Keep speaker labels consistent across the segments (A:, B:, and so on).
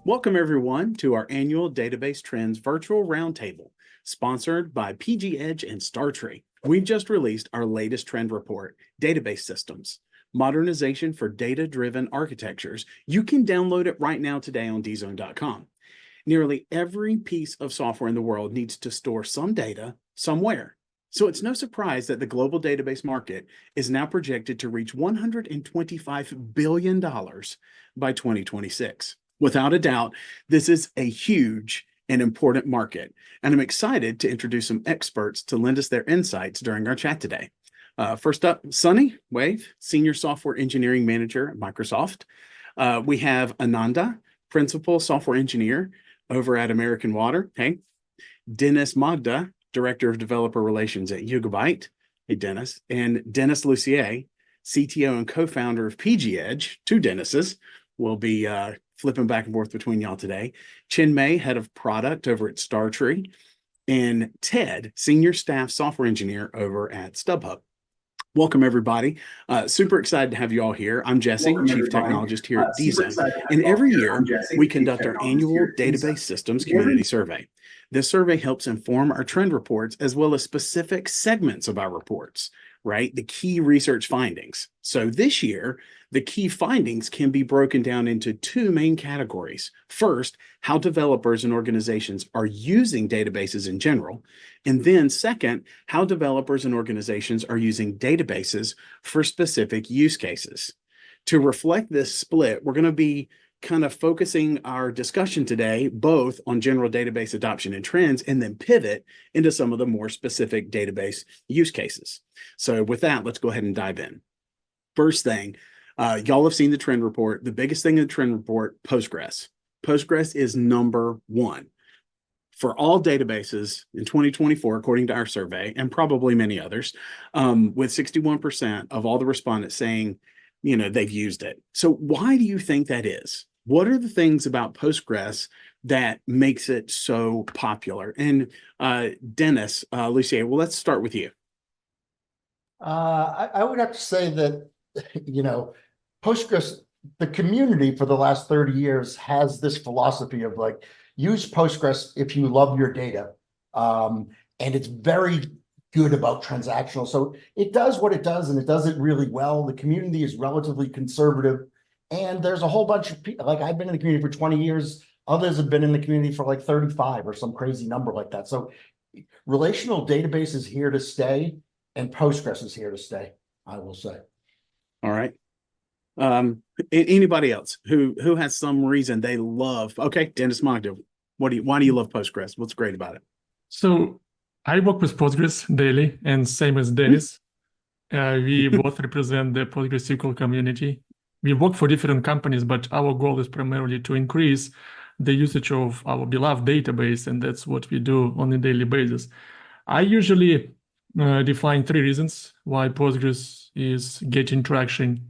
A: Welcome, everyone, to our annual Database Trends Virtual Roundtable, sponsored by PG Edge and StarTree. We've just released our latest trend report, Database Systems, Modernization for Data-Driven Architectures. You can download it right now today on Dzone.com. Nearly every piece of software in the world needs to store some data somewhere. So it's no surprise that the global database market is now projected to reach $125 billion by 2026. Without a doubt, this is a huge and important market, and I'm excited to introduce some experts to lend us their insights during our chat today. First up, Sunny Wave, Senior Software Engineering Manager at Microsoft. We have Ananda, Principal Software Engineer over at American Water. Hey. Dennis Magda, Director of Developer Relations at Yugabyte. Hey, Dennis. And Dennis Lucier, CTO and co-founder of PG Edge. Two Dennises. Will be flipping back and forth between y'all today. Chin Mei, Head of Product over at StarTree. And Ted, Senior Staff Software Engineer over at StubHub. Welcome, everybody. Super excited to have you all here. I'm Jesse, Chief Technologist here at Dzone. And every year, we conduct our annual Database Systems Community Survey. This survey helps inform our trend reports as well as specific segments of our reports, right? The key research findings. So this year, the key findings can be broken down into two main categories. First, how developers and organizations are using databases in general. And then second, how developers and organizations are using databases for specific use cases. To reflect this split, we're going to be kind of focusing our discussion today both on general database adoption and trends, and then pivot into some of the more specific database use cases. So with that, let's go ahead and dive in. First thing, y'all have seen the trend report. The biggest thing in the trend report, Postgres. Postgres is number one for all databases in 2024, according to our survey, and probably many others, with 61% of all the respondents saying, you know, they've used it. So why do you think that is? What are the things about Postgres that makes it so popular? And Dennis, Lucia, well, let's start with you.
B: I would have to say that, you know, Postgres, the community for the last 30 years has this philosophy of like, use Postgres if you love your data. And it's very good about transactional. So it does what it does, and it does it really well. The community is relatively conservative. And there's a whole bunch of people, like I've been in the community for 20 years. Others have been in the community for like 35 or some crazy number like that. So relational database is here to stay, and Postgres is here to stay, I will say.
A: All right. Anybody else who has some reason they love? Okay, Dennis Magda, why do you love Postgres? What's great about it?
C: So I work with Postgres daily, and same as Dennis. We both represent the PostgreSQL community. We work for different companies, but our goal is primarily to increase the usage of our beloved database, and that's what we do on a daily basis. I usually define three reasons why Postgres is getting traction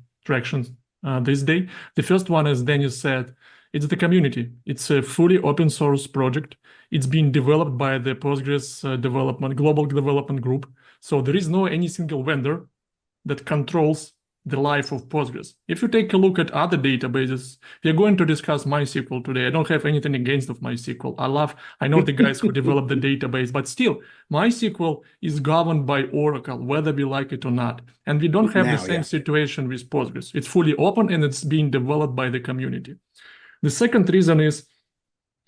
C: this day. The first one, as Dennis said, it's the community. It's a fully open source project. It's being developed by the Postgres global development group. So there is no any single vendor that controls the life of Postgres. If you take a look at other databases, we're going to discuss MySQL today. I don't have anything against of MySQL. I know the guys who developed the database, but still, MySQL is governed by Oracle, whether we like it or not. And we don't have the same situation with Postgres. It's fully open and it's being developed by the community. The second reason is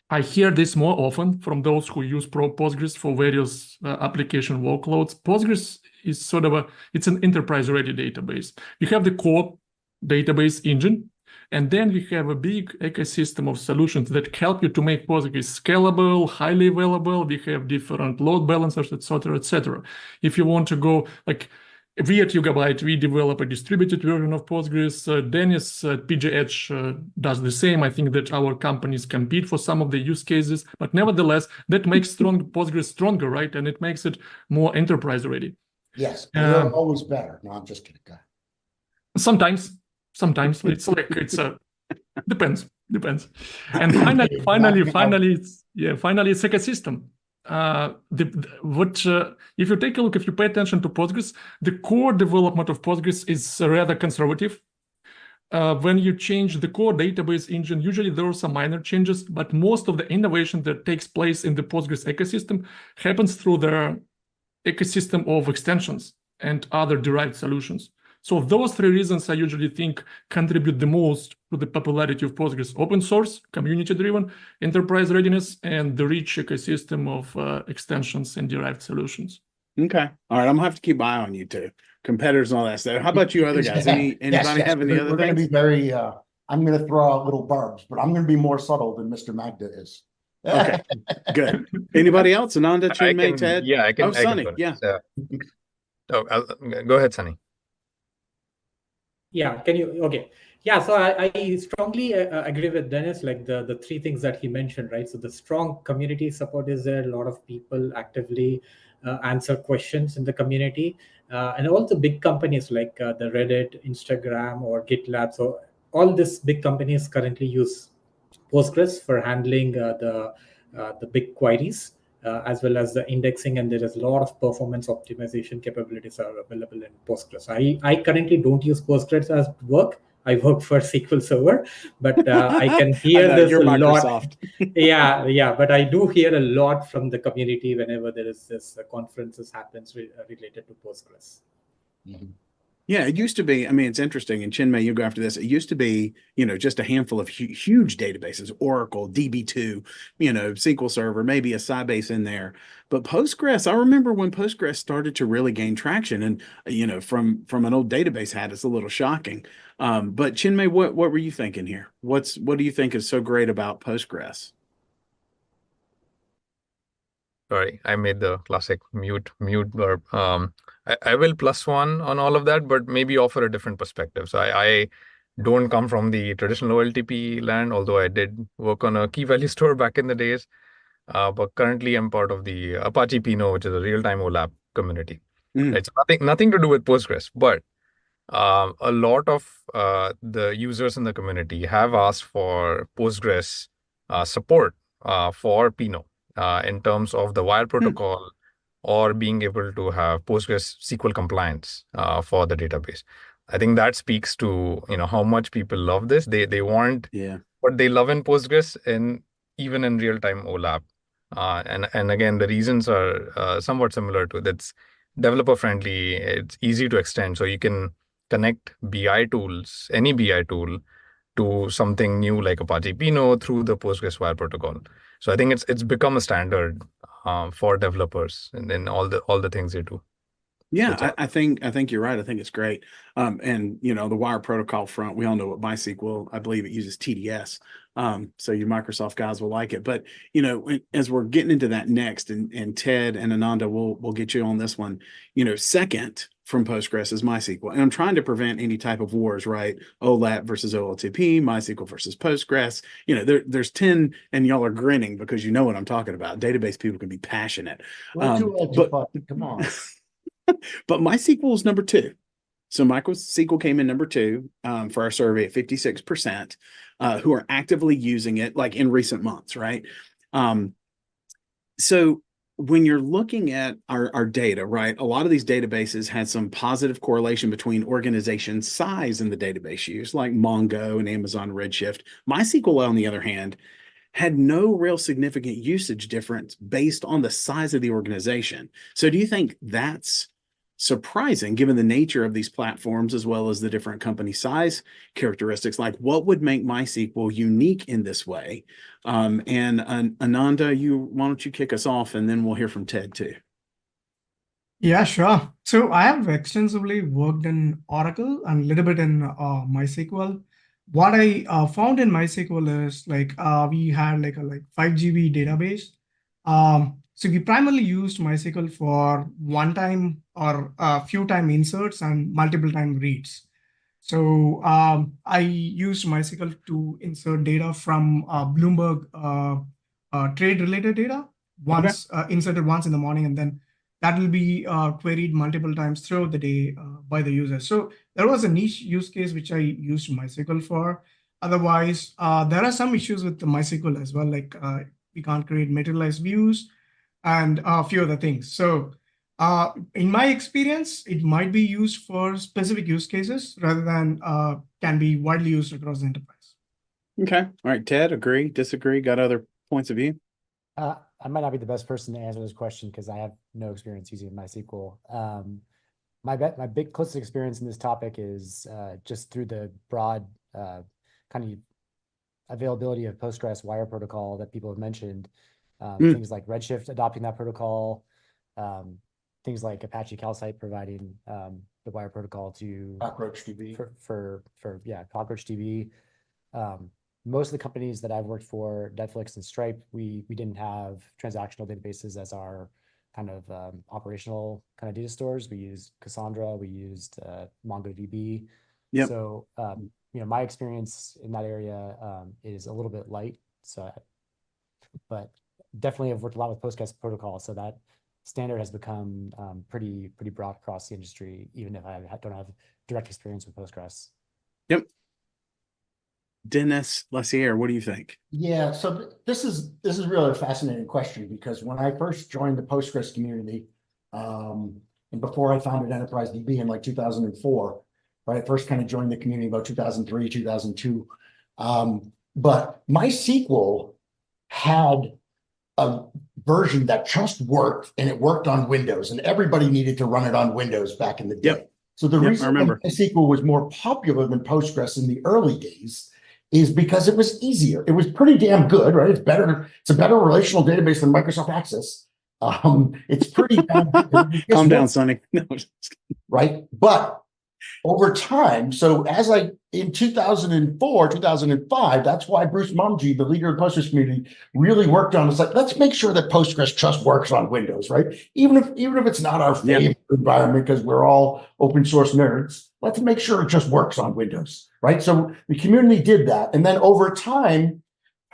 C: I hear this more often from those who use Postgres for various application workloads. Postgres is sort of it's an enterprise-ready database. You have the core database engine, and then we have a big ecosystem of solutions that help you to make Postgres scalable, highly available. We have different load balancers, etc., etc. If you want to go like we at Yugabyte, we develop a distributed version of Postgres. Dennis at PG Edge does the same. I think that our companies compete for some of the use cases, but nevertheless, that makes Postgres stronger, right? And it makes it more enterprise ready.
B: Yes, they're always better. No, I'm just kidding.
C: Sometimes it's like depends. And finally, it's ecosystem. If you take a look, if you pay attention to Postgres, the core development of Postgres is rather conservative. when you change the core database engine, usually there are some minor changes, but most of the innovation that takes place in the Postgres ecosystem happens through the ecosystem of extensions and other derived solutions. So those three reasons I usually think contribute the most to the popularity of Postgres: open source, community-driven, enterprise readiness, and the rich ecosystem of extensions and derived solutions.
A: Okay. All right. I'm gonna have to keep my eye on you two, competitors and all that stuff. How about you other guys? Anybody have any other
B: We're going to
A: things?
B: be very, I'm going to throw out little barbs, but I'm going to be more subtle than Mr. Magda is.
A: Okay, good. Anybody else? Ananda, Chinmay, Ted?
D: Yeah, I can.
A: Oh, Sunny,
D: go
A: yeah.
D: next. Go ahead, Sunny.
E: Yeah, can you? Okay. Yeah, so I strongly agree with Dennis, like the three things that he mentioned, right? So the strong community support is there. A lot of people actively answer questions in the community. And all the big companies like the Reddit, Instagram, or GitLab. So all these big companies currently use Postgres for handling the big queries. As well as the indexing, and there is a lot of performance optimization capabilities are available in Postgres. I currently don't use Postgres as work. I work for SQL Server, but I can hear this a lot. Yeah, but I do hear a lot from the community whenever there is this conferences happens related to Postgres.
B: Mhm.
A: Yeah, it used to be. I mean, it's interesting. And Chinmay, you go after this. It used to be, just a handful of huge databases: Oracle, DB2, SQL Server, maybe a Sybase in there. But Postgres, I remember when Postgres started to really gain traction, and from an old database hat, it's a little shocking. But Chinmay, what were you thinking here? What do you think is so great about Postgres?
D: Sorry, I made the classic mute burp. I will +1 on all of that, but maybe offer a different perspective. So I don't come from the traditional OLTP land, although I did work on a key value store back in the days. But currently I'm part of the Apache Pinot, which is a real-time OLAP community. It's nothing to do with Postgres, but a lot of the users in the community have asked for Postgres support for Pinot in terms of the wire protocol or being able to have Postgres SQL compliance for the database. I think that speaks to how much people love this. They want what they love in Postgres, and even in real-time OLAP. And again, the reasons are somewhat similar to it. It's developer friendly. It's easy to extend, so you can connect BI tools, any BI tool, to something new like Apache Pinot through the Postgres wire protocol. So I think it's become a standard for developers, and then all the things they do.
A: Yeah, I think you're right. I think it's great. And the wire protocol front, we all know what MySQL, I believe it uses TDS. So you Microsoft guys will like it. But as we're getting into that next, and Ted and Ananda we'll get you on this one. Second from Postgres is MySQL. And I'm trying to prevent any type of wars, right? OLAP versus OLTP, MySQL versus Postgres. There's 10, and y'all are grinning because you know what I'm talking about. Database people can be passionate.
B: We're too educated. Come on.
A: But MySQL is number 2. So MySQL came in number 2 for our survey at 56% who are actively using it, like in recent months, right? So when you're looking at our data, right, a lot of these databases had some positive correlation between organization size and the database use, like Mongo and Amazon Redshift. MySQL, on the other hand, had no real significant usage difference based on the size of the organization. So do you think that's surprising given the nature of these platforms as well as the different company size characteristics? Like, what would make MySQL unique in this way? And Ananda, why don't you kick us off, and then we'll hear from Ted too.
F: Yeah, sure. So I have extensively worked in Oracle and a little bit in MySQL. What I found in MySQL is we had like a 5 GB database. So we primarily used MySQL for one-time or few time inserts and multiple time reads. So I used MySQL to insert data from Bloomberg trade-related data inserted once in the morning, and then that will be queried multiple times throughout the day by the user. So there was a niche use case which I used MySQL for. Otherwise, there are some issues with the MySQL as well, like we can't create materialized views and a few other things. So In my experience, it might be used for specific use cases rather than can be widely used across the enterprise.
A: Okay. All right. Ted, agree, disagree, got other points of view?
G: I might not be the best person to answer this question because I have no experience using MySQL. My big closest experience in this topic is just through the broad kind of availability of Postgres wire protocol that people have mentioned. Things like Redshift adopting that protocol, things like Apache Calcite providing the wire protocol to
B: CockroachDB.
G: for CockroachDB. Most of the companies that I've worked for, Netflix and Stripe, we didn't have transactional databases as our kind of operational kind of data stores. We used Cassandra, we used MongoDB.
A: Yep.
G: So my experience in that area is a little bit light. So, but definitely I've worked a lot with Postgres protocol, so that standard has become pretty broad across the industry, even if I don't have direct experience with Postgres.
A: Yep. Dennis Lassiere, what do you think?
B: Yeah, so this is really a fascinating question, because when I first joined the Postgres community, and before I founded Enterprise DB in like 2004, right? I first kind of joined the community about 2003, 2002. But MySQL had a version that just worked, and it worked on Windows, and everybody needed to run it on Windows back in the day.
A: Yep.
B: So the
A: Yep, I
B: reason
A: remember.
B: MySQL was more popular than Postgres in the early days is because it was easier. It was pretty damn good, right? It's better. It's a better relational database than Microsoft Access. It's pretty damn good.
A: Calm down, Sonny. No,
B: Right? But over time, so in 2004, 2005, that's why Bruce Mumji, the leader of the Postgres community, really worked on, it's like, let's make sure that Postgres just works on Windows, right? Even if it's not our favorite environment, because we're all open source nerds, let's make sure it just works on Windows, right? So the community did that. And then over time,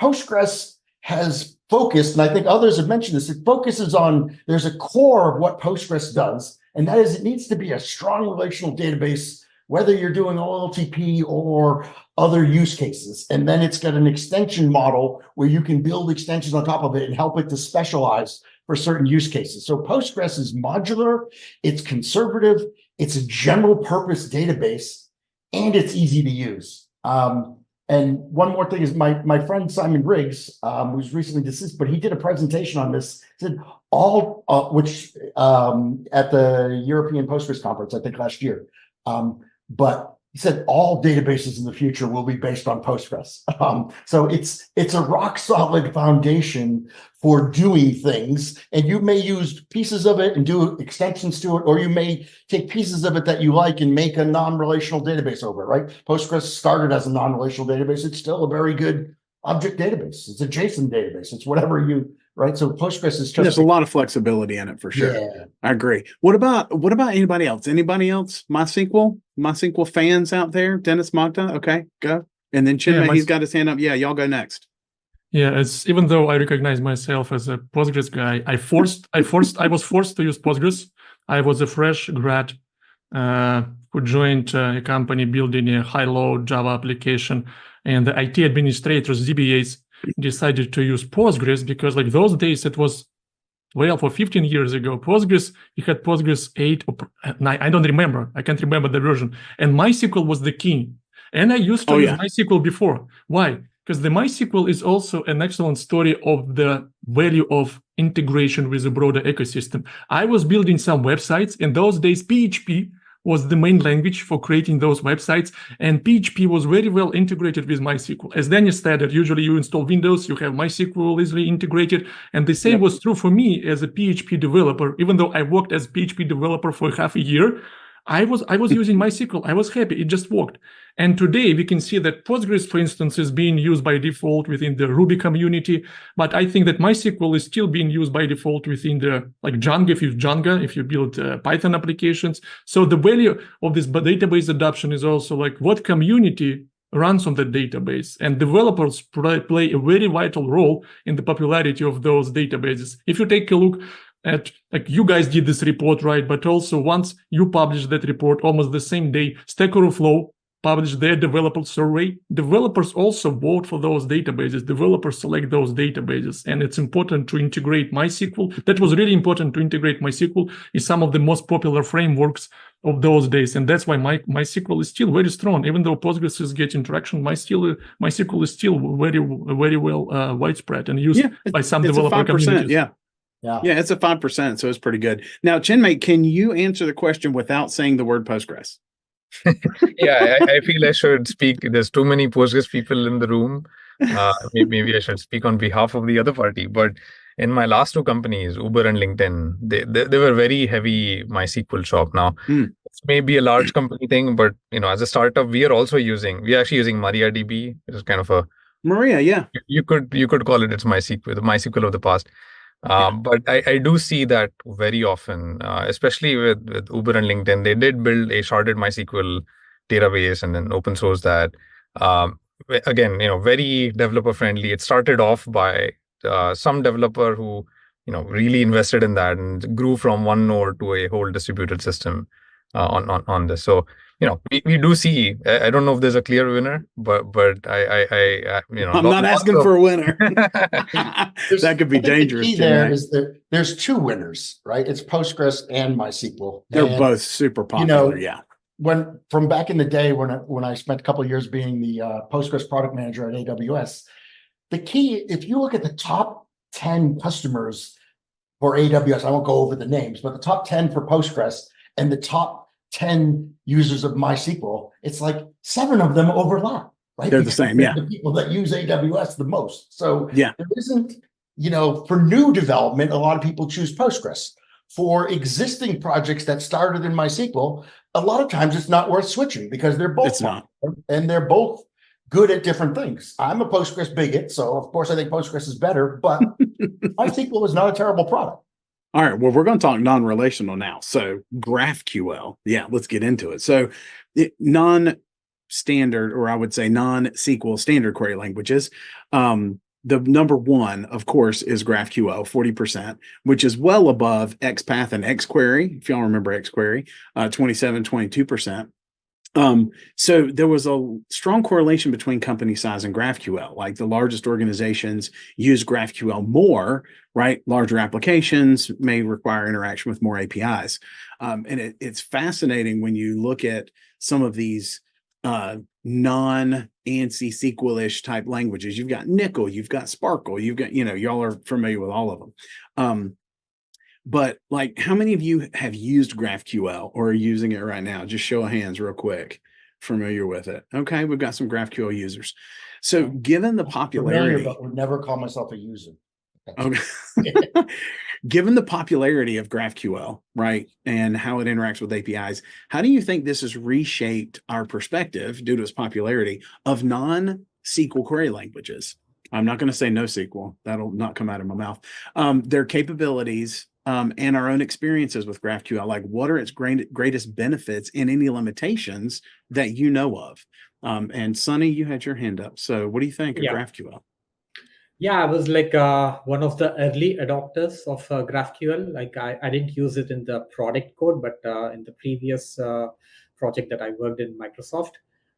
B: Postgres has focused, and I think others have mentioned this, it focuses on, there's a core of what Postgres does, and that is it needs to be a strong relational database, whether you're doing OLTP or other use cases. And then it's got an extension model where you can build extensions on top of it and help it to specialize for certain use cases. So Postgres is modular, it's conservative, it's a general purpose database, and it's easy to use. And one more thing is my friend Simon Riggs, who's recently deceased, but he did a presentation on this. He said at the European Postgres conference, I think last year. But he said all databases in the future will be based on Postgres. So it's a rock solid foundation for doing things, and you may use pieces of it and do extensions to it, or you may take pieces of it that you like and make a non-relational database over it, right? Postgres started as a non-relational database. It's still a very good object database. It's a JSON database. It's whatever you, right? So Postgres is just—
A: there's a lot of flexibility in it for sure.
B: Yeah.
A: I agree. What about anybody else? Anybody else? MySQL fans out there? Dennis, Magda, okay, go. And then Chinmay, he's got his hand up. Yeah, y'all go next.
C: Yeah, even though I recognize myself as a Postgres guy, I was forced to use Postgres. I was a fresh grad who joined a company building a high-load Java application, and the IT administrators, DBAs, decided to use Postgres because, like, those days it was 12 or 15 years ago. Postgres, we had Postgres 8 or 9. I don't remember. I can't remember the version. And MySQL was the king. And I used to use MySQL before. Why? Because the MySQL is also an excellent story of the value of integration with a broader ecosystem. I was building some websites. In those days, PHP was the main language for creating those websites, and PHP was very well integrated with MySQL. As Dennis said, that usually you install Windows, you have MySQL easily integrated, and the same was true for me as a PHP developer. Even though I worked as a PHP developer for half a year, I was using MySQL. I was happy. It just worked. And today we can see that Postgres, for instance, is being used by default within the Ruby community. But I think that MySQL is still being used by default within the, like, Django, if you build Python applications. So the value of this database adoption is also like what community runs on the database. And developers play a very vital role in the popularity of those databases. If you take a look at, like, you guys did this report, right? But also once you publish that report, almost the same day, Stack Overflow publish their developer survey. Developers also vote for those databases. Developers select those databases, and it's important to integrate MySQL. That was really important to integrate MySQL in some of the most popular frameworks of those days, and that's why MySQL is still very strong. Even though Postgres is getting traction, MySQL is still very well widespread and used by some
A: it's
C: developer
A: 5%,
C: communities.
A: Yeah, it's a 5%, so it's pretty good. Now, Chinmay, can you answer the question without saying the word Postgres?
D: Yeah, I feel I should speak. There's too many Postgres people in the room. Maybe I should speak on behalf of the other party. But in my last two companies, Uber and LinkedIn, they were very heavy MySQL shop. Now, it's maybe a large company thing, but as a startup, we are actually using MariaDB, which is kind of a
A: Maria, yeah.
D: You could call it MySQL, the MySQL of the past. But I do see that very often, especially with Uber and LinkedIn. They did build a sharded MySQL database and then open source that. Again, very developer friendly. It started off by some developer who really invested in that and grew from one node to a whole distributed system on this. So we do see. I don't know if there's a clear winner, but I
A: I'm not asking for a winner. That could be dangerous.
B: The key there is that there's two winners, right? It's Postgres and MySQL.
A: They're both super popular.
B: From back in the day when I spent a couple of years being the Postgres product manager at AWS, the key, if you look at the top 10 customers for AWS, I won't go over the names, but the top 10 for Postgres and the top 10 users of MySQL, it's like 7 of them overlap, right?
A: They're the same, yeah.
B: The people that use AWS the most. So
A: there
B: isn't, for new development, a lot of people choose Postgres. For existing projects that started in MySQL, a lot of times it's not worth switching because they're both and they're both good at different things. I'm a Postgres bigot, so of course I think Postgres is better, but MySQL is not a terrible product.
A: All right, well, we're going to talk non-relational now. So GraphQL, let's get into it. So non-standard, or I would say non-SQL standard query languages, the number one, of course, is GraphQL, 40%, which is well above XPath and XQuery. If y'all remember XQuery, 27, 22%. So there was a strong correlation between company size and GraphQL. Like the largest organizations use GraphQL more, right? Larger applications may require interaction with more APIs. And it's fascinating when you look at some of these non-ANSI SQL-ish type languages. You've got Nickel, you've got Sparkle, you've got, y'all are familiar with all of them. But like, how many of you have used GraphQL or are using it right now? Just show of hands real quick. Familiar with it. Okay, we've got some GraphQL users. So given the popularity,
B: but would never call myself a user.
A: Okay. Given the popularity of GraphQL, right, and how it interacts with APIs, how do you think this has reshaped our perspective due to its popularity of non-SQL query languages? I'm not going to say NoSQL. That'll not come out of my mouth. Their capabilities and our own experiences with GraphQL, like what are its greatest benefits and any limitations that you know of? And Sonny, you had your hand up. So what do you think of GraphQL?
E: Yeah, I was like one of the early adopters of GraphQL. Like I didn't use it in the product code, but in the previous project that I worked in Microsoft,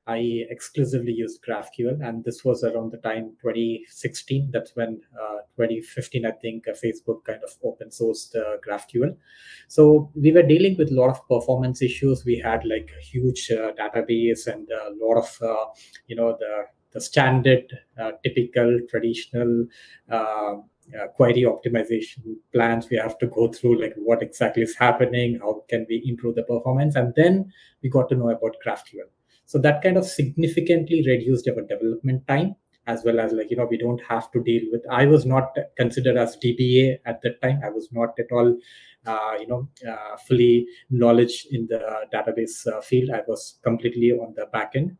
E: I exclusively used GraphQL. And this was around the time 2016. That's when 2015, I think, Facebook kind of open sourced GraphQL. So we were dealing with a lot of performance issues. We had like a huge database and a lot of, the standard, typical, traditional query optimization plans. We have to go through like what exactly is happening, how can we improve the performance, and then we got to know about GraphQL. So that kind of significantly reduced our development time, as well as we don't have to deal with. I was not considered as DBA at that time. I was not at all fully knowledge in the database field. I was completely on the back end.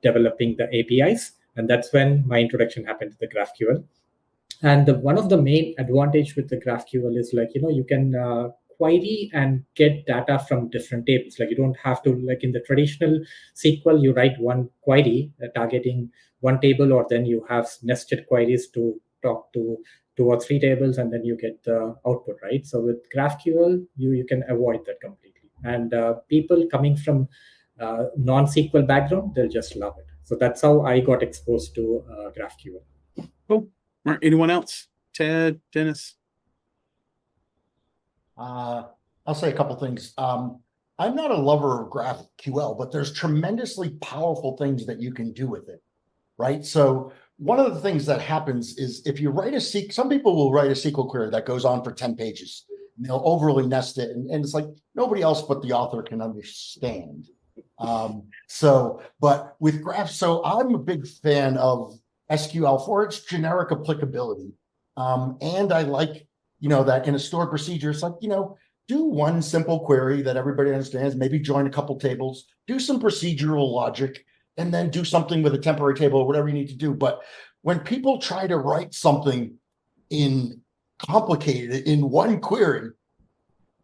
E: Developing the APIs, and that's when my introduction happened to the GraphQL. And one of the main advantage with the GraphQL is you can query and get data from different tables. Like you don't have to, like in the traditional SQL, you write one query targeting one table, or then you have nested queries to talk to 2 or 3 tables, and then you get the output, right? So with GraphQL, you can avoid that completely. And people coming from non-SQL background, they'll just love it. So that's how I got exposed to GraphQL.
A: Cool. All right, anyone else? Ted, Dennis?
B: I'll say a couple things. I'm not a lover of GraphQL, but there's tremendously powerful things that you can do with it, right? So one of the things that happens is if you write some people will write a SQL query that goes on for 10 pages. And they'll overly nest it, and it's like nobody else but the author can understand. But with Graph, so I'm a big fan of SQL for its generic applicability. And I like, that in a stored procedure, it's like, do one simple query that everybody understands, maybe join a couple tables, do some procedural logic, and then do something with a temporary table or whatever you need to do. But when people try to write something complicated in one query,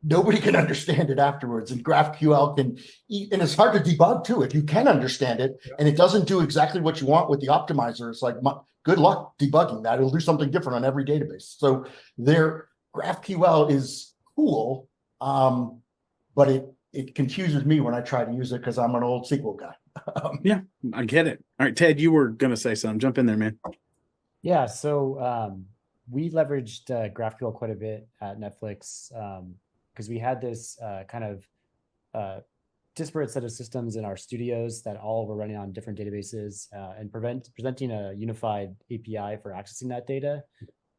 B: nobody can understand it afterwards. And GraphQL and it's hard to debug too. If you can understand it and it doesn't do exactly what you want with the optimizer, it's like, good luck debugging that. It'll do something different on every database. So GraphQL is cool, but it confuses me when I try to use it because I'm an old SQL guy.
A: Yeah, I get it. All right, Ted, you were going to say something. Jump in there, man.
G: Yeah, so we leveraged GraphQL quite a bit at Netflix because we had this kind of disparate set of systems in our studios that all were running on different databases, and presenting a unified API for accessing that data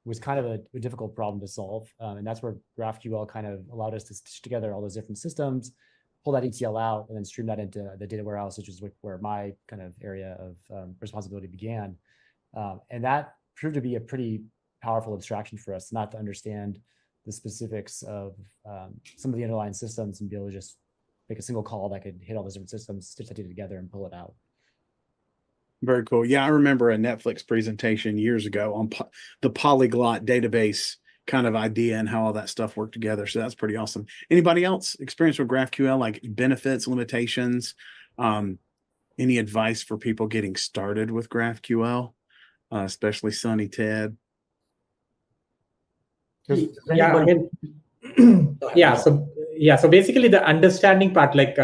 G: was kind of a difficult problem to solve. And that's where GraphQL kind of allowed us to stitch together all those different systems, pull that ETL out, and then stream that into the data warehouse, which is where my kind of area of responsibility began. And that proved to be a pretty powerful abstraction for us, not to understand the specifics of some of the underlying systems and be able to just make a single call that could hit all those different systems, stitch that data together, and pull it out.
A: Very cool. Yeah, I remember a Netflix presentation years ago on the polyglot database kind of idea and how all that stuff worked together. So that's pretty awesome. Anybody else experience with GraphQL, like benefits, limitations? Any advice for people getting started with GraphQL, especially Sonny, Ted?
E: Yeah, I mean, so basically the understanding part, like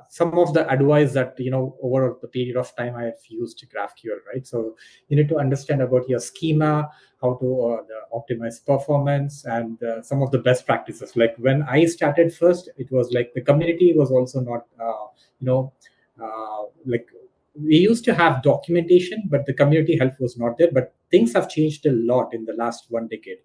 E: some of the advice that over the period of time I've used GraphQL, right? So you need to understand about your schema, how to optimize performance, and some of the best practices. Like when I started first, it was like the community was also not like we used to have documentation, but the community help was not there. But things have changed a lot in the last 1 decade.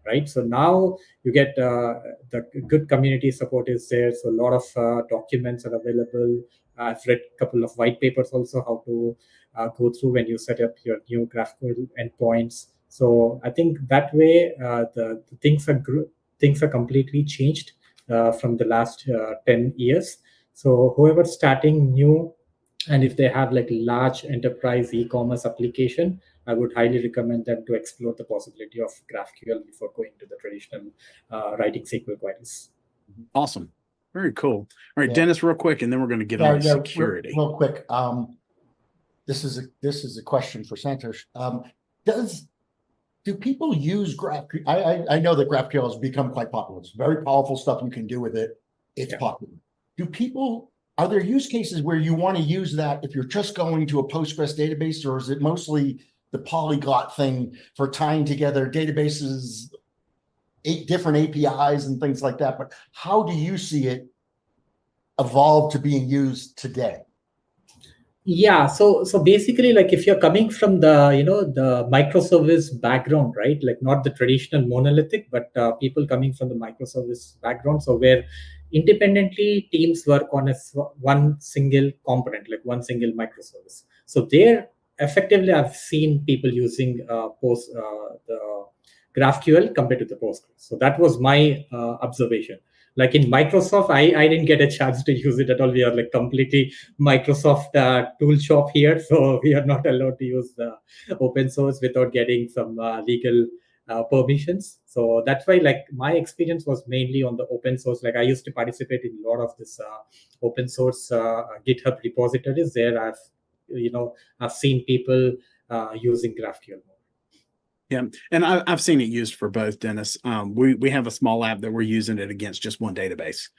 E: Right, so now you get the good community support is there. So a lot of documents are available. I've read a couple of white papers also how to go through when you set up your new GraphQL endpoints. So I think that way the things are completely changed from the last 10 years. So whoever's starting new, and if they have like large enterprise e-commerce application, I would highly recommend them to explore the possibility of GraphQL before going to the traditional writing SQL queries.
A: Awesome. Very cool. All right,
B: Yeah.
A: Dennis, real quick, and then we're going to get on to security.
B: Real quick. This is a question for Santosh. Do people use GraphQL? I know that GraphQL has become quite popular. It's very powerful stuff you can do with it. It's popular. Are there use cases where you want to use that if you're just going to a Postgres database, or is it mostly the polyglot thing for tying together databases, 8 different APIs and things like that? But how do you see it evolve to being used today?
E: Yeah, so basically, like if you're coming from the the microservice background, right? Like not the traditional monolithic, but people coming from the microservice background, so where independently teams work on one single component, like one single microservice. So there, effectively, I've seen people using the GraphQL compared to the Postgres. So that was my observation. Like in Microsoft, I didn't get a chance to use it at all. We are like completely Microsoft tool shop here, so we are not allowed to use the open source without getting some legal permissions. So that's why like my experience was mainly on the open source. Like I used to participate in a lot of this open source GitHub repositories. There I've seen people using GraphQL.
A: Yeah, and I've seen it used for both, Dennis. We have a small app that we're using it against just one database.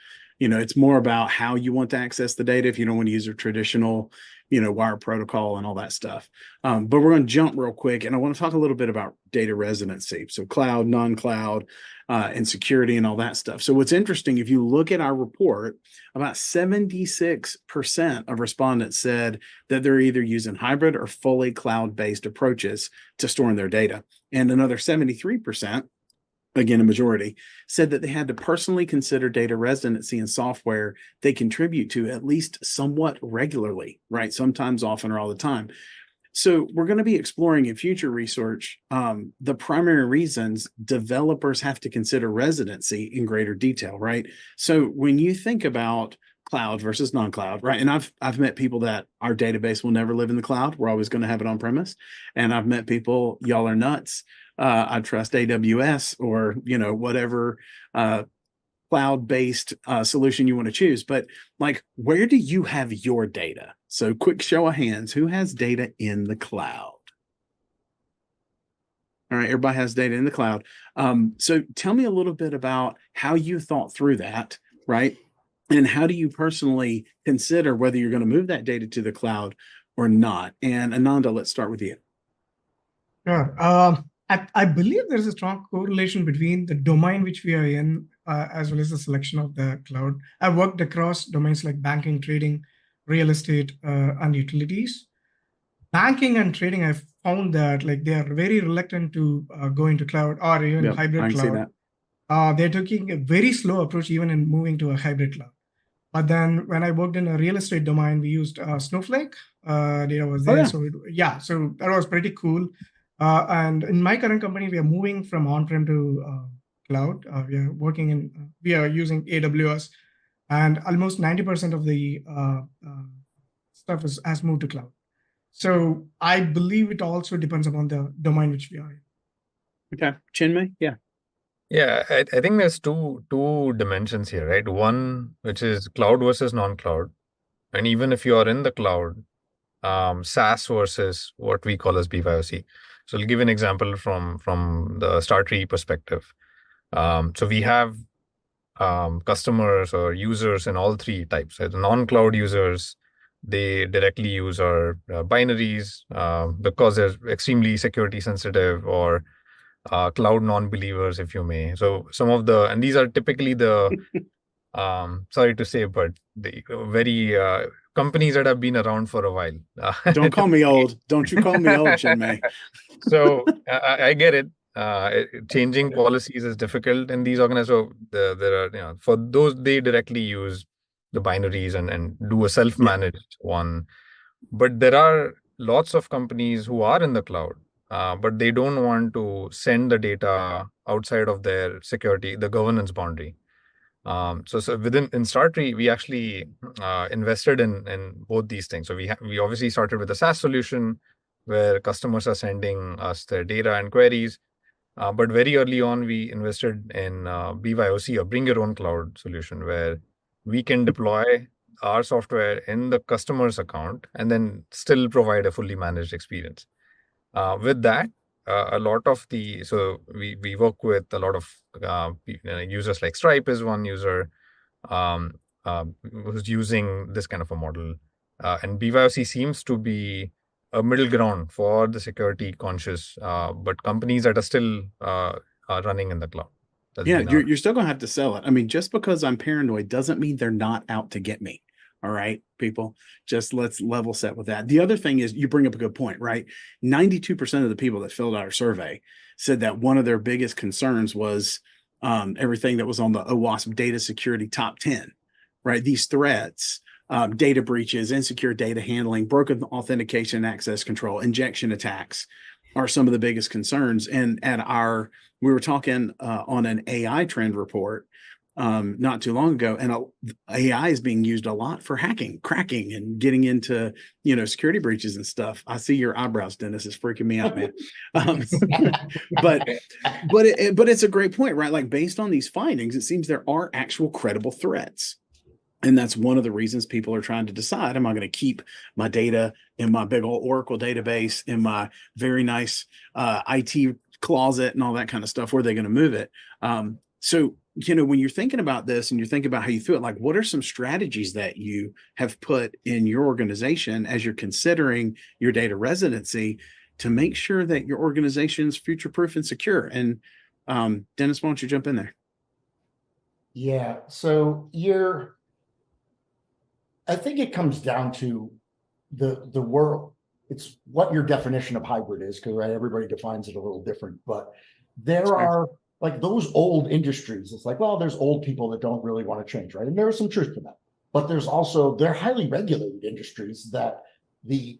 A: It's more about how you want to access the data if you don't want to use a traditional, wire protocol and all that stuff. But we're going to jump real quick, and I want to talk a little bit about data residency. So cloud, non-cloud, and security and all that stuff. So what's interesting, if you look at our report, about 76% of respondents said that they're either using hybrid or fully cloud-based approaches to storing their data. And another 73%, again, a majority, said that they had to personally consider data residency in software they contribute to at least somewhat regularly, right? Sometimes, often, or all the time. So we're going to be exploring in future research the primary reasons developers have to consider residency in greater detail, right? So when you think about cloud versus non-cloud, right? And I've met people that our database will never live in the cloud. We're always going to have it on premise. And I've met people, y'all are nuts. I trust AWS or whatever cloud-based solution you want to choose. But like, where do you have your data? So quick show of hands, who has data in the cloud? All right, everybody has data in the cloud. So tell me a little bit about how you thought through that, right? And how do you personally consider whether you're going to move that data to the cloud or not? And Ananda, let's start with you.
F: Sure. I believe there's a strong correlation between the domain which we are in, as well as the selection of the cloud. I've worked across domains like banking, trading, real estate, and utilities. Banking and trading, I've found that like they are very reluctant to go into cloud or even
A: Yep, I
F: hybrid
A: can see
F: cloud.
A: that.
F: They're taking a very slow approach even in moving to a hybrid cloud. But then when I worked in a real estate domain, we used Snowflake. Data was there.
A: Oh, yeah.
F: So that was pretty cool. And in my current company, we are moving from on-prem to cloud. We are using AWS, and almost 90% of the stuff has moved to cloud. So I believe it also depends upon the domain which we are in.
A: Okay, Chinmay, yeah.
D: Yeah, I think there's two dimensions here, right? One, which is cloud versus non-cloud. And even if you are in the cloud, SaaS versus what we call as BYOC. So I'll give an example from the StarTree perspective. So we have customers or users in all three types. So the non-cloud users, they directly use our binaries because they're extremely security sensitive, or cloud non-believers, if you may. So and these are typically the sorry to say, but the very companies that have been around for a while.
A: Don't call me old. Don't you call me old, Chinmay.
D: So I get it. Changing policies is difficult in these organizations. So there are, for those, they directly use the binaries and do a self-managed one. But there are lots of companies who are in the cloud, but they don't want to send the data outside of their security, the governance boundary. So in StarTree, we actually invested in both these things. So we obviously started with a SaaS solution where customers are sending us their data and queries. But very early on, we invested in BYOC, or Bring Your Own Cloud solution, where we can deploy our software in the customer's account and then still provide a fully managed experience. With that, a lot of we work with a lot of users, like Stripe is one user who's using this kind of a model. And BYOC seems to be a middle ground for the security conscious, but companies that are still are running in the cloud.
A: Yeah, you're still going to have to sell it. I mean, just because I'm paranoid doesn't mean they're not out to get me. All right, people, just let's level set with that. The other thing is, you bring up a good point, right? 92% of the people that filled out our survey said that one of their biggest concerns was everything that was on the OWASP data security top 10, right? These threats, data breaches, insecure data handling, broken authentication and access control, injection attacks are some of the biggest concerns. And we were talking on an AI trend report not too long ago, and AI is being used a lot for hacking, cracking, and getting into security breaches and stuff. I see your eyebrows, Dennis. It's freaking me out, man. But it's a great point, right? Like, based on these findings, it seems there are actual credible threats. And that's one of the reasons people are trying to decide, am I going to keep my data in my big old Oracle database, in my very nice IT closet and all that kind of stuff? Where are they going to move it? So when you're thinking about this and you're thinking about how you feel, like, what are some strategies that you have put in your organization as you're considering your data residency to make sure that your organization's future-proof and secure? And Dennis, why don't you jump in there?
B: Yeah, so I think it comes down to the world. It's what your definition of hybrid is, because everybody defines it a little different. But there are like those old industries. It's like, well, there's old people that don't really want to change, right? And there is some truth to that. But they're highly regulated industries that the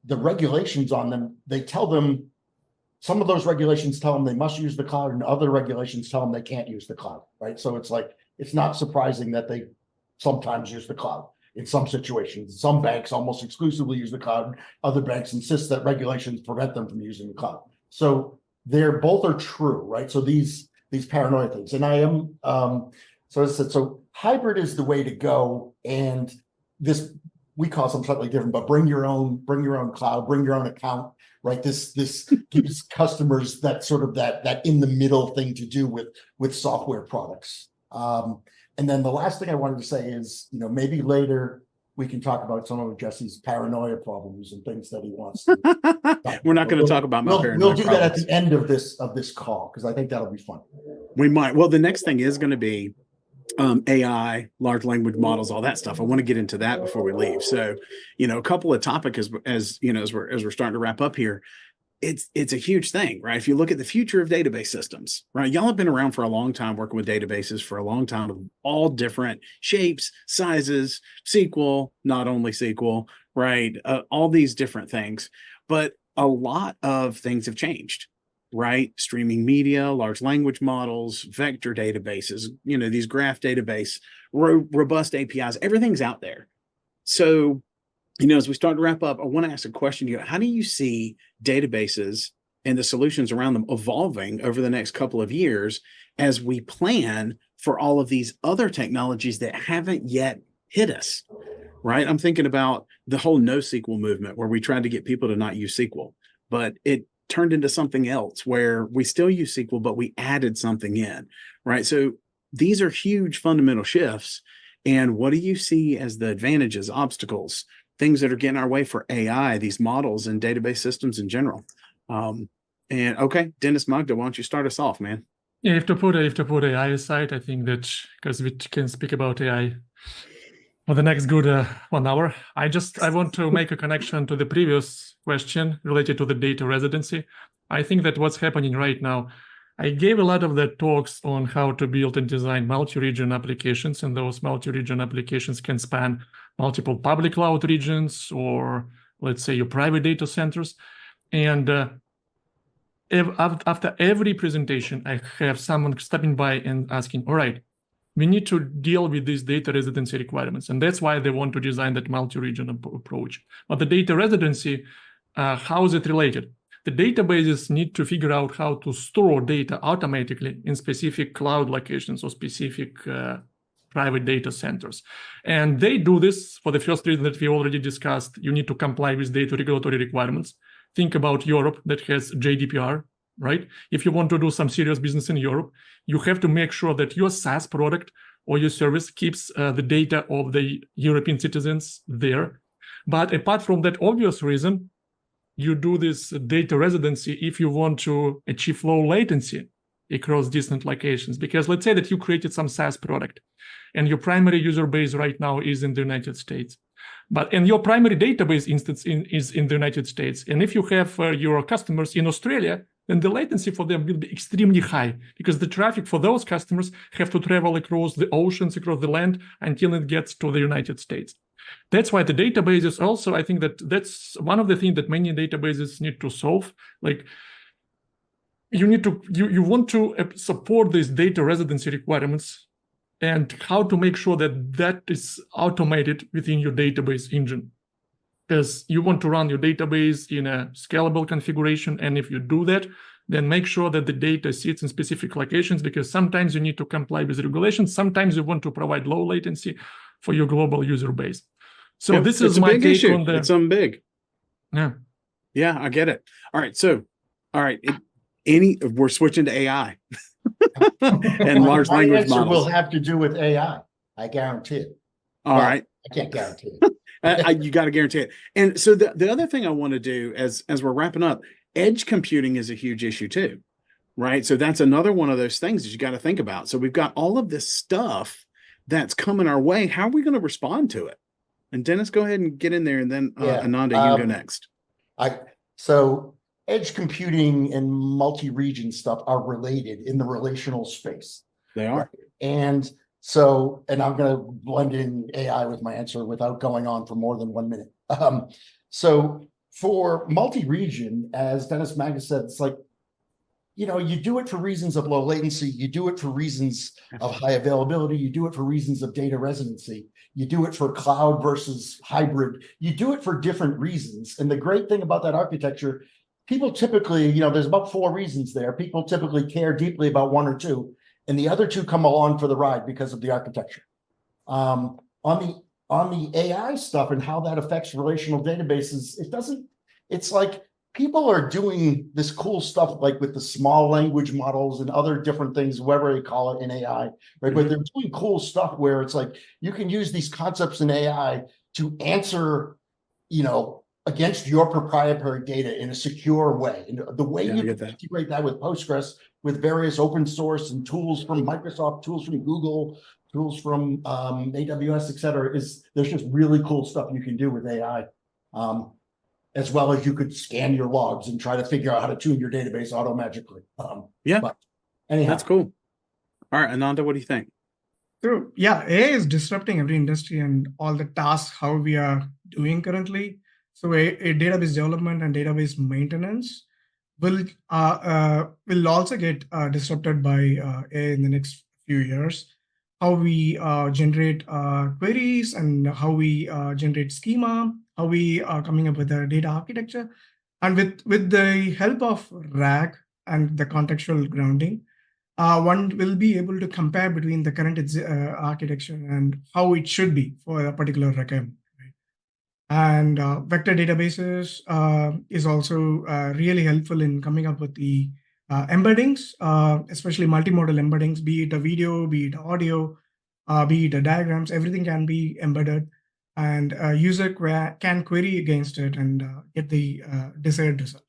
B: regulations on them, they tell them, some of those regulations tell them they must use the cloud, and other regulations tell them they can't use the cloud, right? So it's like, it's not surprising that they sometimes use the cloud in some situations. Some banks almost exclusively use the cloud. Other banks insist that regulations prevent them from using the cloud. So both are true, right? So these paranoia things. And I am, so as I said, so hybrid is the way to go. And this, we call something slightly different, but bring your own cloud, bring your own account, right? This gives customers that sort of that in the middle thing to do with software products. And then the last thing I wanted to say is, maybe later we can talk about some of Jesse's paranoia problems and things that he wants to.
A: We're not going to talk about my paranoia
B: We'll do
A: problems.
B: that at the end of this call, because I think that'll be fun.
A: We might. Well, the next thing is going to be AI, large language models, all that stuff. I want to get into that before we leave. So, a couple of topics as we're starting to wrap up here. It's a huge thing, right? If you look at the future of database systems, right? Y'all have been around for a long time, working with databases for a long time, of all different shapes, sizes, SQL, not only SQL, right? All these different things, but a lot of things have changed, right? Streaming media, large language models, vector databases, these graph database, robust APIs, everything's out there. So, as we start to wrap up, I want to ask a question. How do you see databases and the solutions around them evolving over the next couple of years as we plan for all of these other technologies that haven't yet hit us, right? I'm thinking about the whole NoSQL movement, where we tried to get people to not use SQL, but it turned into something else where we still use SQL, but we added something in, right? So these are huge fundamental shifts. And what do you see as the advantages, obstacles, things that are getting our way for AI, these models and database systems in general? And okay, Dennis Magda, why don't you start us off, man?
C: Yeah, you have to put AI aside. I think that because we can speak about AI for the next good 1 hour. I want to make a connection to the previous question related to the data residency. I think that what's happening right now, I gave a lot of the talks on how to build and design multi-region applications, and those multi-region applications can span multiple public cloud regions, or let's say your private data centers. And after every presentation, I have someone stepping by and asking, all right, we need to deal with these data residency requirements. And that's why they want to design that multi-region approach. But the data residency, how is it related? The databases need to figure out how to store data automatically in specific cloud locations or specific private data centers. And they do this for the first reason that we already discussed. You need to comply with data regulatory requirements. Think about Europe that has GDPR, right? If you want to do some serious business in Europe, you have to make sure that your SaaS product or your service keeps the data of the European citizens there. But apart from that obvious reason, you do this data residency if you want to achieve low latency across different locations. Because let's say that you created some SaaS product and your primary user base right now is in the United States. And your primary database instance is in the United States. And if you have your customers in Australia, then the latency for them will be extremely high, because the traffic for those customers have to travel across the oceans, across the land, until it gets to the United States. That's why the databases also, I think that's one of the things that many databases need to solve. Like, you want to support these data residency requirements, and how to make sure that is automated within your database engine. Because you want to run your database in a scalable configuration. And if you do that, then make sure that the data sits in specific locations, because sometimes you need to comply with regulations. Sometimes you want to provide low latency for your global user base. So this is my take on the...
A: It's something big.
C: Yeah.
A: Yeah, I get it. All right. So, we're switching to AI. and
B: My-
A: large
B: my
A: language
B: answer will
A: models.
B: have to do with AI. I guarantee it.
A: All
B: Well,
A: right.
B: I can't guarantee it.
A: You got to guarantee it. And so the other thing I want to do as we're wrapping up, edge computing is a huge issue too, right? So that's another one of those things that you got to think about. So we've got all of this stuff that's coming our way. How are we going to respond to it? And Dennis, go ahead and get in there, and then
B: Yeah,
A: Ananda, you can go next.
B: So edge computing and multi-region stuff are related in the relational space.
A: They are.
B: And so, and I'm going to blend in AI with my answer without going on for more than 1 minute. So for multi-region, as Dennis Magus said, it's like, you know, you do it for reasons of low latency, you do it for reasons of high availability, you do it for reasons of data residency, you do it for cloud versus hybrid, you do it for different reasons. And the great thing about that architecture, people typically, you know, there's about 4 reasons there. People typically care deeply about 1 or 2, and the other 2 come along for the ride because of the architecture. On the AI stuff and how that affects relational databases, it's like people are doing this cool stuff like with the small language models and other different things, whatever they call it in AI, right? But they're doing cool stuff where it's like you can use these concepts in AI to answer, you know, against your proprietary data in a secure way. And the way you can integrate that with Postgres, with various open source and tools from Microsoft, tools from Google, tools from AWS, et cetera, there's just really cool stuff you can do with AI. As well as you could scan your logs and try to figure out how to tune your database auto-magically. But anyhow.
A: That's cool. All right, Ananda, what do you think?
F: So yeah, AI is disrupting every industry and all the tasks how we are doing currently. So a database development and database maintenance will also get disrupted by AI in the next few years. How we generate queries and how we generate schema, how we are coming up with a data architecture, and with the help of RAG and the contextual grounding, one will be able to compare between the current architecture and how it should be for a particular requirement. Right? And vector databases is also really helpful in coming up with the embeddings, especially multimodal embeddings, be it a video, be it audio, be it a diagrams, everything can be embedded, and a user can query against it and get the desired result.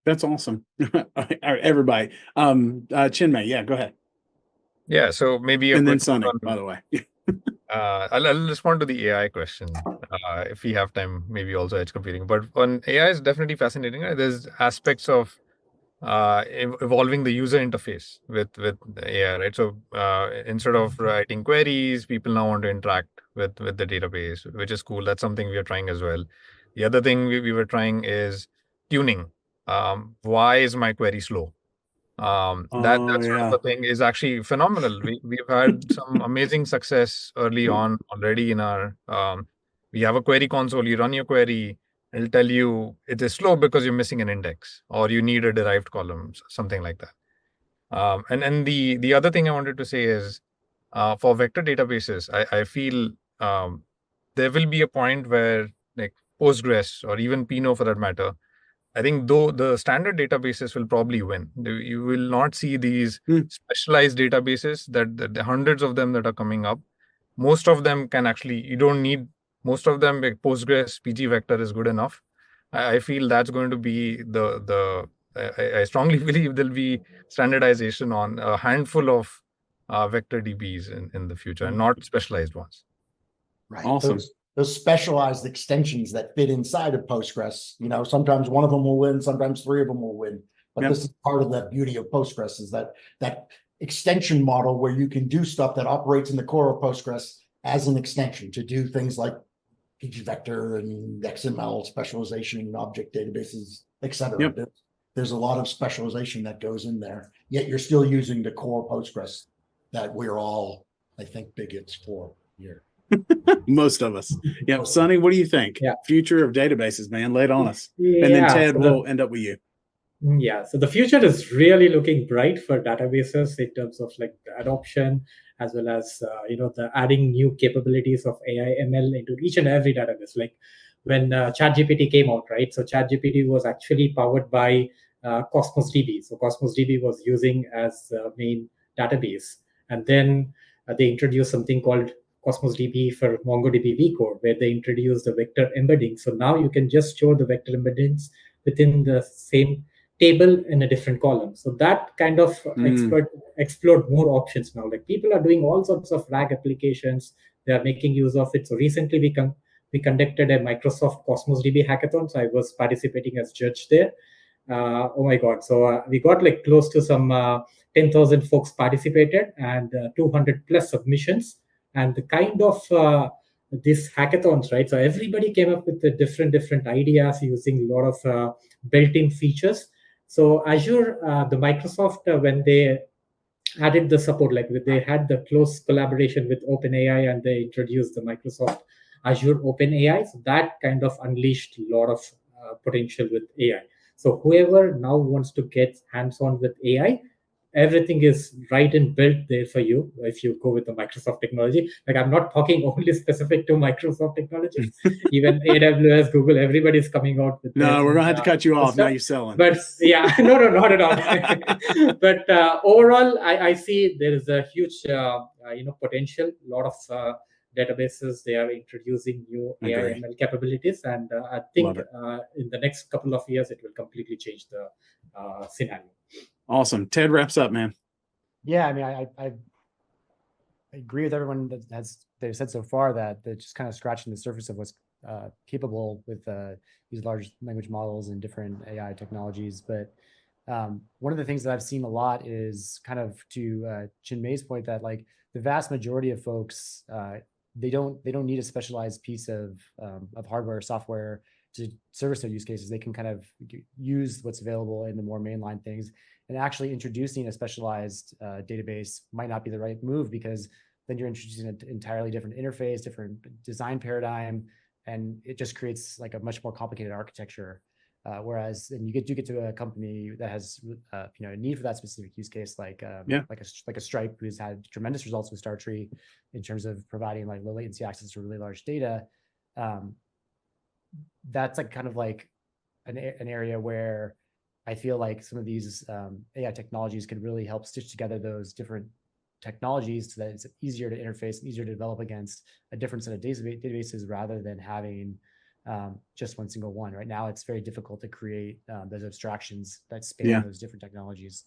A: That's awesome. All right, everybody. Chinmay, yeah, go ahead.
D: Yeah, so maybe
A: and then Sunny, by the way.
D: I'll respond to the AI question if we have time, maybe also edge computing. But on AI is definitely fascinating. Right? There's aspects of evolving the user interface with AI, right? So instead of writing queries, people now want to interact with the database, which is cool. That's something we are trying as well. The other thing we were trying is tuning. Why is my query slow? That sort of a thing is actually phenomenal. We've had some amazing success early on already in our we have a query console. You run your query, it'll tell you it is slow because you're missing an index or you need a derived column, something like that. And the other thing I wanted to say is for vector databases, I feel there will be a point where like Postgres or even Pinot for that matter, I think though the standard databases will probably win. You will not see these specialized databases that the hundreds of them that are coming up. Most of them can actually, you don't need most of them. Like Postgres PG vector is good enough. I feel that's going to be I strongly believe there'll be standardization on a handful of vector DBs in the future and not specialized ones.
B: Right.
A: Awesome.
B: Those specialized extensions that fit inside of Postgres, you know, sometimes one of them will win, sometimes 3 of them will win. But this is part of the beauty of Postgres is that extension model where you can do stuff that operates in the core of Postgres as an extension to do things like PG vector and XML specialization, object databases, et cetera. There's a lot of specialization that goes in there, yet you're still using the core Postgres that we're all, I think, bigots for here.
A: Most of us. Yeah. Sunny, what do you think?
E: Yeah.
A: Future of databases, man. Lay it on us. And then Ted, we'll end up with you.
E: Yeah. So the future is really looking bright for databases in terms of like the adoption, as well as, the adding new capabilities of AI ML into each and every database. Like when ChatGPT came out, right? So ChatGPT was actually powered by Cosmos DB. So Cosmos DB was using as main database. And then they introduced something called Cosmos DB for MongoDB vCore, where they introduced the vector embedding. So now you can just store the vector embeddings within the same table in a different column. So that kind of explored more options now. Like people are doing all sorts of RAG applications. They are making use of it. So recently we conducted a Microsoft Cosmos DB hackathon. So I was participating as judge there. Oh my God. So we got like close to some 10,000 folks participated and 200 plus submissions. And the kind of these hackathons, right? So everybody came up with the different ideas using a lot of built-in features. So Azure, the Microsoft, when they added the support, like they had the close collaboration with OpenAI and they introduced the Microsoft Azure OpenAI. So that kind of unleashed a lot of potential with AI. So whoever now wants to get hands-on with AI, everything is right and built there for you if you go with the Microsoft technology. Like I'm not talking only specific to Microsoft technologies. Even AWS, Google, everybody's coming out with
A: No, we're gonna have to cut you off.
E: stuff.
A: Now you're selling.
E: But yeah, no, not at all. But overall, I see there is a huge potential. A lot of databases, they are introducing new AI ML capabilities, and I think in the next couple of years it will completely change the scenario.
A: Awesome. Ted wraps up, man.
G: Yeah, I mean, I agree with everyone that they've said so far, that they're just kind of scratching the surface of what's capable with these large language models and different AI technologies. But one of the things that I've seen a lot is kind of to Chinmay's point that like the vast majority of folks, they don't need a specialized piece of hardware or software to service their use cases. They can kind of use what's available in the more mainline things. And actually introducing a specialized database might not be the right move, because then you're introducing an entirely different interface, different design paradigm, and it just creates like a much more complicated architecture. Whereas, and you do get to a company that has a need for that specific use case, like a Stripe, who's had tremendous results with Startree in terms of providing like low latency access to really large data. That's like kind of like an area where I feel like some of these AI technologies could really help stitch together those different technologies so that it's easier to interface and easier to develop against a different set of databases rather than having just one single one. Right now, it's very difficult to create those abstractions that span those different technologies.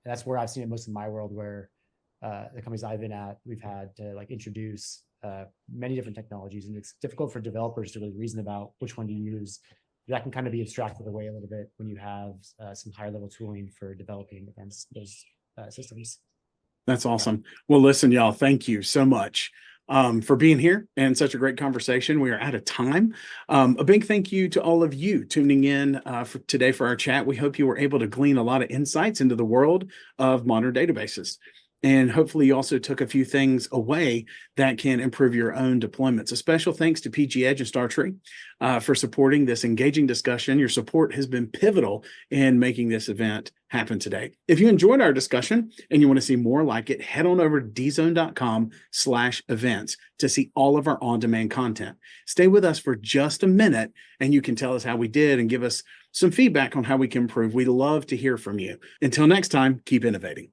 G: That's where I've seen it most in my world, where the companies I've been at, we've had to like introduce many different technologies, and it's difficult for developers to really reason about which one to use. That can kind of be abstracted away a little bit when you have some higher level tooling for developing against those systems.
A: That's awesome. Well, listen, y'all, thank you so much for being here and such a great conversation. We are out of time. A big thank you to all of you tuning in for today for our chat. We hope you were able to glean a lot of insights into the world of modern databases. And hopefully you also took a few things away that can improve your own deployments. A special thanks to PG Edge and Startree for supporting this engaging discussion. Your support has been pivotal in making this event happen today. If you enjoyed our discussion and you want to see more like it, head on over to dzone.com/events to see all of our on-demand content. Stay with us for just a minute and you can tell us how we did and give us some feedback on how we can improve. We'd love to hear from you. Until next time, keep innovating.